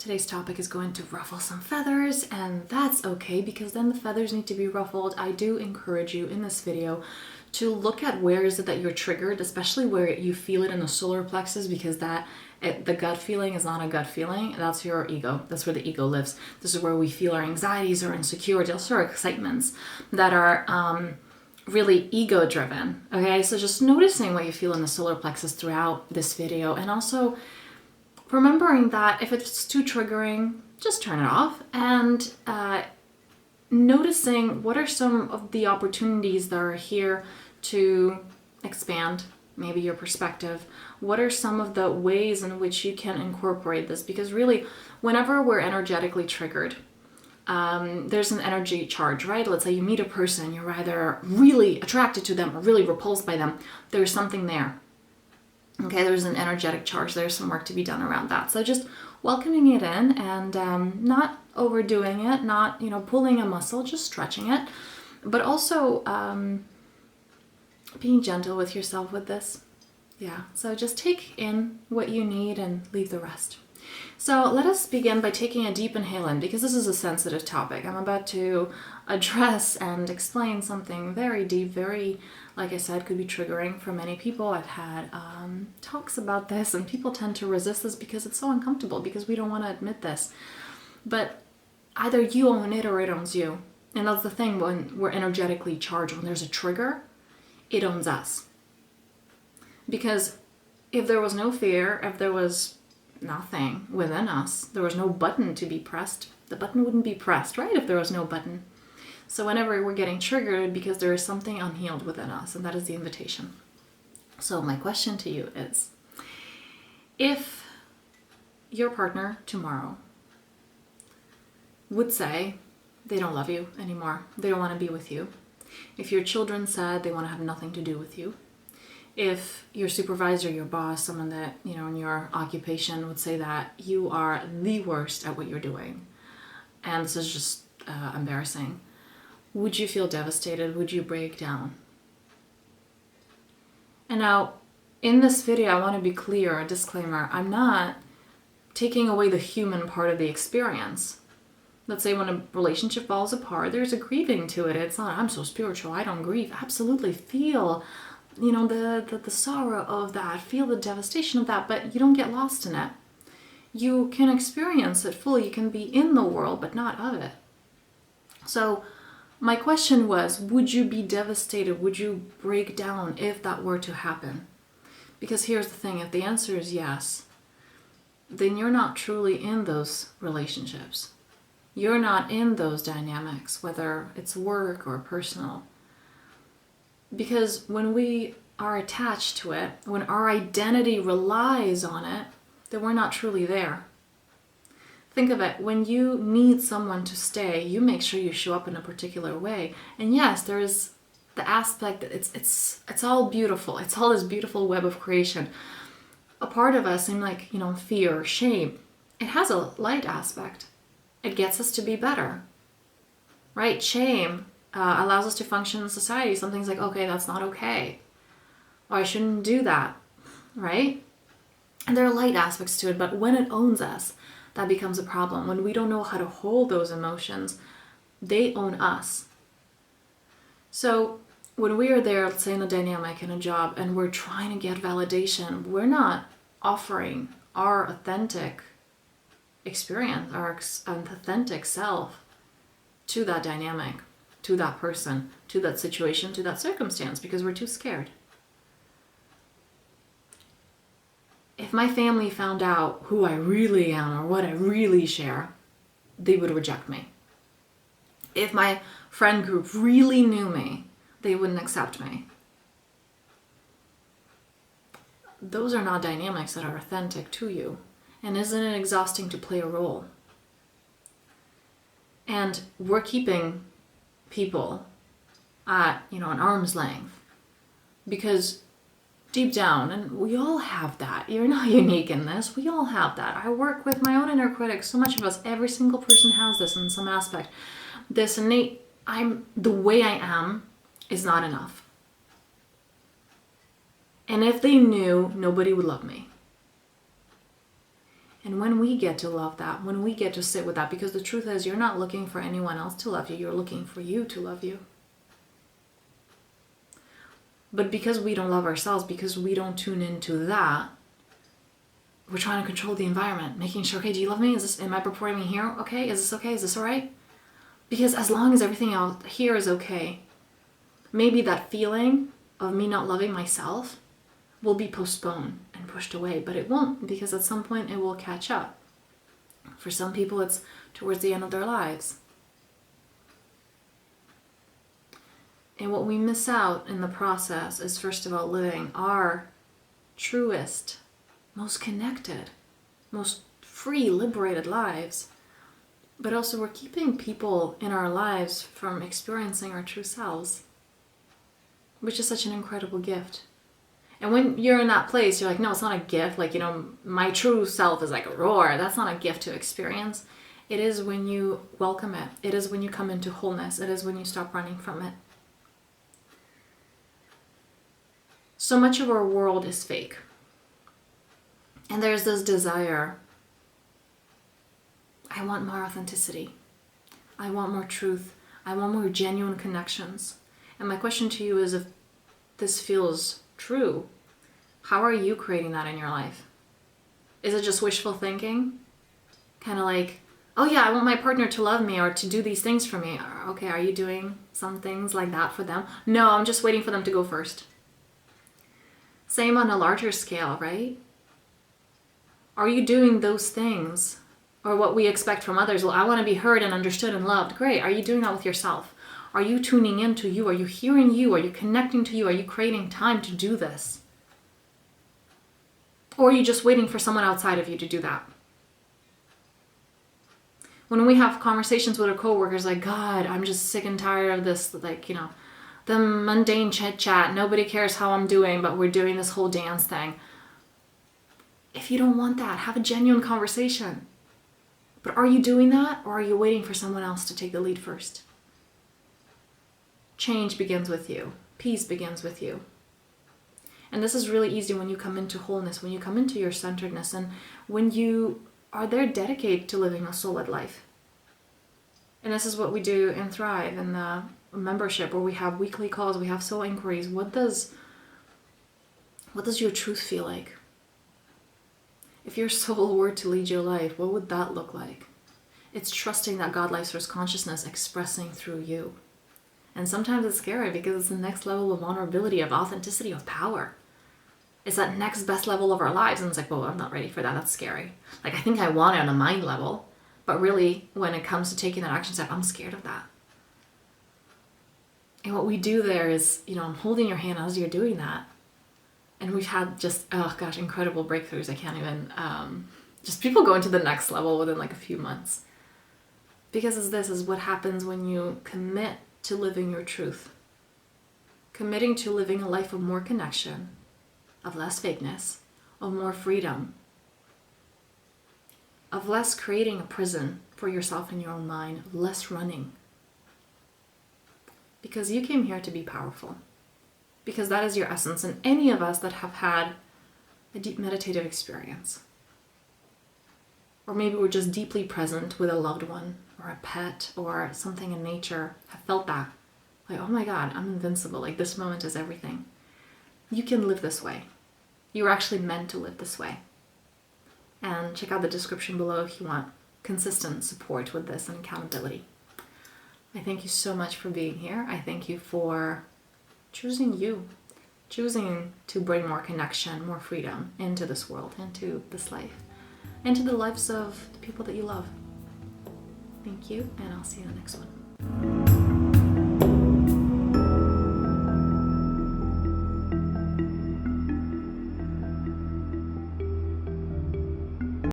Today's topic is going to ruffle some feathers, and that's okay because then the feathers need to be ruffled. I do encourage you in this video to look at where is it that you're triggered, especially where you feel it in the solar plexus, because the gut feeling is not a gut feeling. That's your ego. That's where the ego lives. This is where we feel our anxieties or insecurities or excitements that are really ego driven. Okay, so just noticing what you feel in the solar plexus throughout this video, and also remembering that if it's too triggering, just turn it off, and noticing what are some of the opportunities that are here to expand maybe your perspective. What are some of the ways in which you can incorporate this? Because really, whenever we're energetically triggered, there's an energy charge, right? Let's say you meet a person, you're either really attracted to them or really repulsed by them. There's something there. Okay, there's an energetic charge. There's some work to be done around that. So just welcoming it in and not overdoing it, not pulling a muscle, just stretching it, but also being gentle with yourself with this. Yeah, so just take in what you need and leave the rest. So let us begin by taking a deep inhale in, because this is a sensitive topic. I'm about to address and explain something very deep, very, like I said, could be triggering for many people. I've had talks about this, and people tend to resist this because it's so uncomfortable, because we don't want to admit this. But either you own it or it owns you. And that's the thing, when we're energetically charged, when there's a trigger, it owns us. Because if there was no fear, if there was nothing within us, there was no button to be pressed, the button wouldn't be pressed, right? If there was no button. So whenever we're getting triggered, because there is something unhealed within us, and that is the invitation. So my question to you is, if your partner tomorrow would say they don't love you anymore, they don't want to be with you, if your children said they want to have nothing to do with you, if your supervisor, your boss, someone that, in your occupation would say that you are the worst at what you're doing, and this is just embarrassing, would you feel devastated? Would you break down? And now, in this video, I want to be clear, a disclaimer, I'm not taking away the human part of the experience. Let's say when a relationship falls apart, there's a grieving to it. It's not, I'm so spiritual, I don't grieve. Absolutely feel the sorrow of that, feel the devastation of that, but you don't get lost in it. You can experience it fully. You can be in the world, but not of it. So my question was, would you be devastated? Would you break down if that were to happen? Because here's the thing, if the answer is yes, then you're not truly in those relationships. You're not in those dynamics, whether it's work or personal. Because when we are attached to it, when our identity relies on it, then we're not truly there. Think of it, when you need someone to stay, you make sure you show up in a particular way. And yes, there is the aspect that it's all beautiful. It's all this beautiful web of creation. A part of us in fear, shame, it has a light aspect. It gets us to be better, right? Shame allows us to function in society. Something's like, okay, that's not okay. Or I shouldn't do that, right? And there are light aspects to it, but when it owns us, that becomes a problem. When we don't know how to hold those emotions, they own us. So when we are there, let's say in a dynamic, in a job, and we're trying to get validation, we're not offering our authentic experience, our authentic self to that dynamic, to that person, to that situation, to that circumstance, because we're too scared. If my family found out who I really am or what I really share, they would reject me. If my friend group really knew me, they wouldn't accept me. Those are not dynamics that are authentic to you. And isn't it exhausting to play a role? And we're keeping people at, an arm's length, because deep down, and we all have that. You're not unique in this. We all have that. I work with my own inner critic. So much of us, every single person has this in some aspect. This innate, the way I am is not enough. And if they knew, nobody would love me. And when we get to love that, when we get to sit with that, because the truth is, you're not looking for anyone else to love you, you're looking for you to love you. But because we don't love ourselves, because we don't tune into that, we're trying to control the environment, making sure, okay, do you love me? Am I purporting here? Okay, is this okay? Is this all right? Because as long as everything out here is okay, maybe that feeling of me not loving myself will be postponed and pushed away, but it won't, because at some point it will catch up. For some people, it's towards the end of their lives. And what we miss out in the process is, first of all, living our truest, most connected, most free, liberated lives. But also we're keeping people in our lives from experiencing our true selves, which is such an incredible gift. And when you're in that place, you're like, no, it's not a gift. Like, my true self is like a roar. That's not a gift to experience. It is when you welcome it. It is when you come into wholeness. It is when you stop running from it. So much of our world is fake. And there's this desire. I want more authenticity. I want more truth. I want more genuine connections. And my question to you is, if this feels true, how are you creating that in your life? Is it just wishful thinking? Kind of like, oh yeah, I want my partner to love me or to do these things for me. Okay, are you doing some things like that for them? No, I'm just waiting for them to go first. Same on a larger scale, right? Are you doing those things, or what we expect from others? Well, I want to be heard and understood and loved. Great. Are you doing that with yourself? Are you tuning into you? Are you hearing you? Are you connecting to you? Are you creating time to do this? Or are you just waiting for someone outside of you to do that? When we have conversations with our coworkers, like, God, I'm just sick and tired of this, the mundane chit chat. Nobody cares how I'm doing, but we're doing this whole dance thing. If you don't want that, have a genuine conversation. But are you doing that, or are you waiting for someone else to take the lead first? Change begins with you. Peace begins with you. And this is really easy when you come into wholeness, when you come into your centeredness, and when you are there dedicated to living a solid life. And this is what we do in Thrive, in the membership, where we have weekly calls, we have soul inquiries. What does your truth feel like? If your soul were to lead your life, what would that look like? It's trusting that God Life Source Consciousness expressing through you. And sometimes it's scary because it's the next level of vulnerability, of authenticity, of power. It's that next best level of our lives. And it's like, well, I'm not ready for that. That's scary. Like, I think I want it on a mind level. But really, when it comes to taking that action step, I'm scared of that. And what we do there is, I'm holding your hand as you're doing that. And we've had just, incredible breakthroughs. I can't even, just people going to the next level within like a few months. Because this is what happens when you commit to living your truth. Committing to living a life of more connection, of less fakeness, of more freedom, of less creating a prison for yourself in your own mind, of less running. Because you came here to be powerful. Because that is your essence. And any of us that have had a deep meditative experience, or maybe we're just deeply present with a loved one or a pet or something in nature, have felt that. Like, oh my God, I'm invincible. Like, this moment is everything. You can live this way. You're actually meant to live this way. And check out the description below if you want consistent support with this and accountability. I thank you so much for being here. I thank you for choosing to bring more connection, more freedom into this world, into this life, into the lives of the people that you love. Thank you, and I'll see you in the next one.